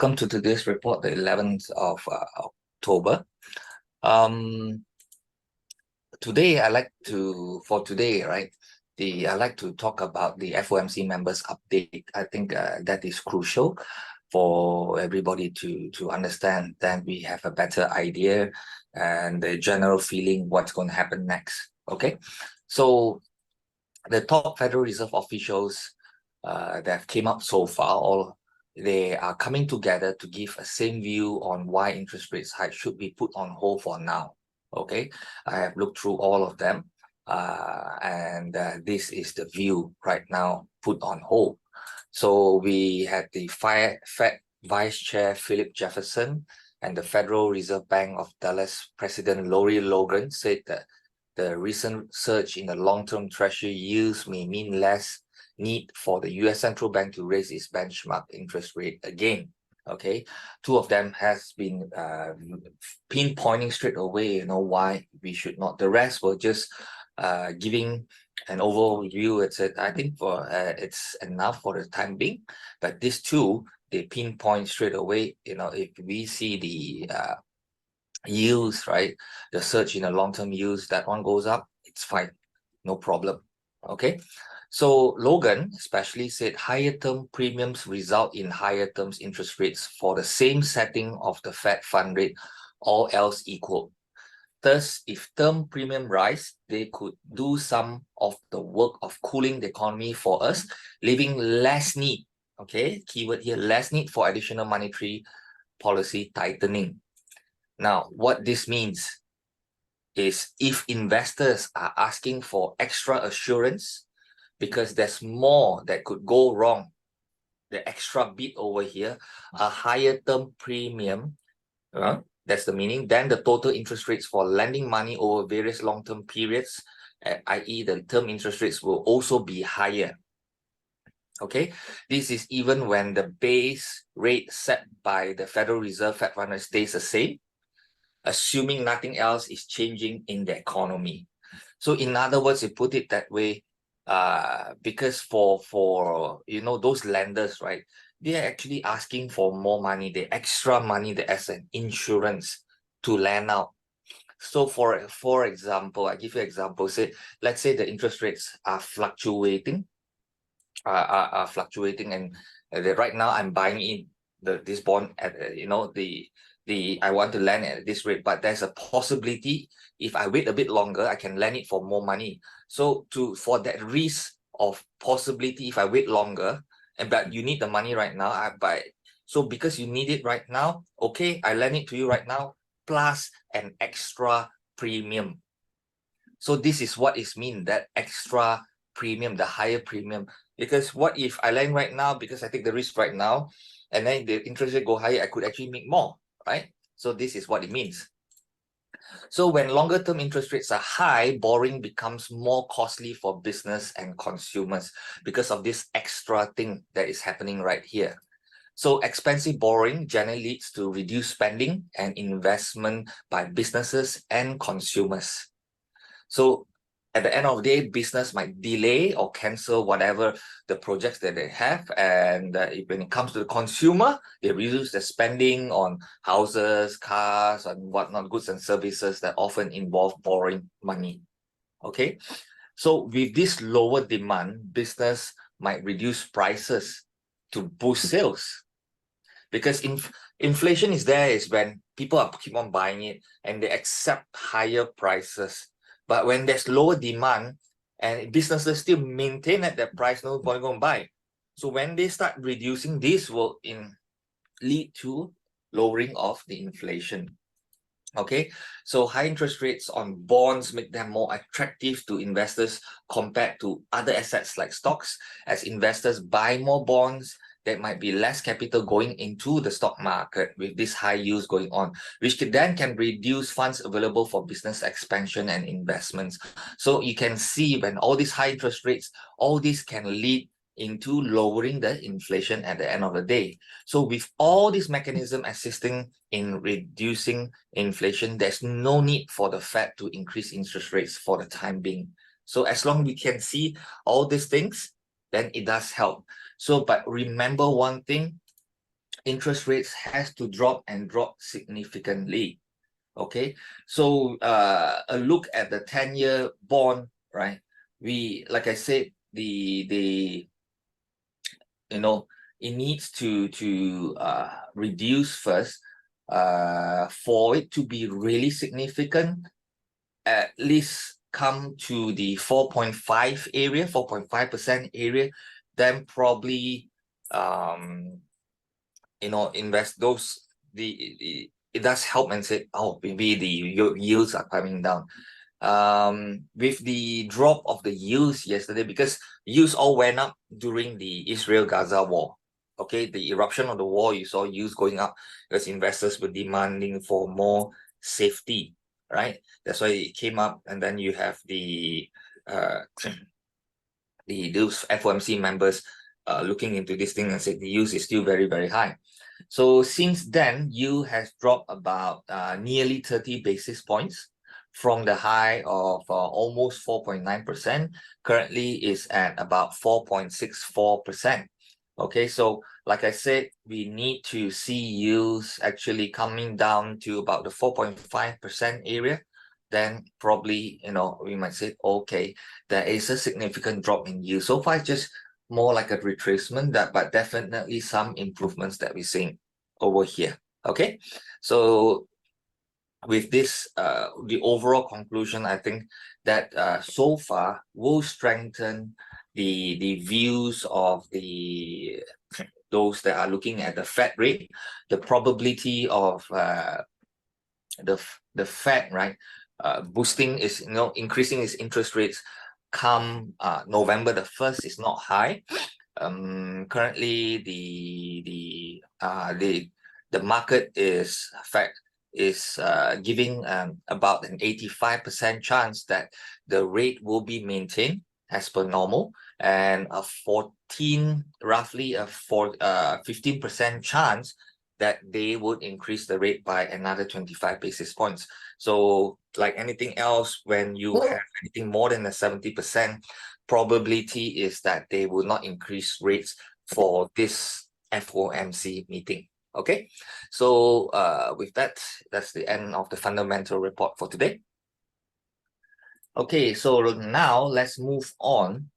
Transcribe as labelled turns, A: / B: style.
A: Welcome to today's report, the 11th of October. Today, I like to talk about the FOMC members update. I think that is crucial for everybody to understand. Then we have a better idea and the general feeling what's going to happen next. Okay, so the top Federal Reserve officials that came up so far, they are coming together to give a same view on why interest rates hike should be put on hold for now. Okay, I have looked through all of them, and this is the view right now, put on hold. So we had the Fed Vice Chair Philip Jefferson and the Federal Reserve Bank of Dallas President Logan said that the recent surge in the long-term Treasury yields may mean less need for the US Central Bank to raise its benchmark interest rate again. Okay, two of them has been pinpointing straight away, why we should not. The rest were just giving an overview. I think it's enough for the time being, but these two, they pinpoint straight away. If we see the yields, right, the surge in the long-term yields, that one goes up, it's fine, no problem. Okay, so Logan especially said higher term premiums result in higher terms interest rates for the same setting of the Fed fund rate, all else equal. Thus, if term premium rise, they could do some of the work of cooling the economy for us, leaving less need, okay, keyword here, less need for additional monetary policy tightening. Now, what this means is if investors are asking for extra assurance because there's more that could go wrong, the extra bit over here, a higher term premium, that's the meaning, then the total interest rates for lending money over various long-term periods, i.e. the term interest rates will also be higher. Okay, this is even when the base rate set by the Federal Reserve Fed Funds stays the same, assuming nothing else is changing in the economy. So in other words, you put it that way, because for those lenders, right, they are actually asking for more money, the extra money, as an insurance to lend out. So for example, I give you an example. Let's say the interest rates are fluctuating, and right now I'm buying in this bond at I want to lend at this rate, but there's a possibility if I wait a bit longer, I can lend it for more money. So for that risk of possibility, if I wait longer, but you need the money right now, I buy it. So because you need it right now, okay, I lend it to you right now, plus an extra premium. So this is what is mean, that extra premium, the higher premium. Because what if I lend right now because I take the risk right now, and then the interest rate go higher, I could actually make more, right? So this is what it means. So when longer term interest rates are high, borrowing becomes more costly for business and consumers because of this extra thing that is happening right here. So expensive borrowing generally leads to reduced spending and investment by businesses and consumers. So at the end of the day, business might delay or cancel whatever the projects that they have. And when it comes to the consumer, they reduce their spending on houses, cars, and whatnot, goods and services that often involve borrowing money. Okay, so with this lower demand, business might reduce prices to boost sales. Because inflation is when people keep on buying it and they accept higher prices. But when there's lower demand and businesses still maintain at that price, nobody going to buy. So when they start reducing, this will lead to lowering of the inflation. Okay, so high interest rates on bonds make them more attractive to investors compared to other assets like stocks. As investors buy more bonds, there might be less capital going into the stock market with this high yields going on, which can reduce funds available for business expansion and investments. So you can see when all these high interest rates, all this can lead into lowering the inflation at the end of the day. So with all these mechanisms assisting in reducing inflation, there's no need for the Fed to increase interest rates for the time being. So as long as we can see all these things, then it does help. So, but remember one thing, interest rates has to drop and drop significantly. Okay, so a look at the 10-year bond, right? We, like I said, the it needs to reduce first for it to be really significant, at least come to the 4.5 area, 4.5% area, then probably invest those it does help and say, oh, maybe the yields are coming down. With the drop of the yields yesterday, because yields all went up during the Israel-Gaza war. Okay, the eruption of the war, you saw yields going up because investors were demanding for more safety, right? That's why it came up, and then you have the those FOMC members looking into this thing and said the yield is still very, very high. So since then, yield has dropped about nearly 30 basis points from the high of almost 4.9%. Currently is at about 4.64%. Okay, so like I said, we need to see yields actually coming down to about the 4.5% area. Then probably, we might say, okay, there is a significant drop in yield. So far, it's just more like a retracement, but definitely some improvements that we're seeing over here. Okay, so with this, the overall conclusion, I think that so far will strengthen the views of those that are looking at the Fed rate, the probability of the Fed, right, boosting is increasing its interest rates come November the 1st is not high. Currently the market is giving about an 85% chance that the rate will be maintained as per normal, and roughly a 15% chance that they would increase the rate by another 25 basis points. So like anything else, when you have anything more than a 70% probability is that they will not increase rates for this FOMC meeting. Okay, so with that, that's the end of the fundamental report for today. Okay, so now let's move on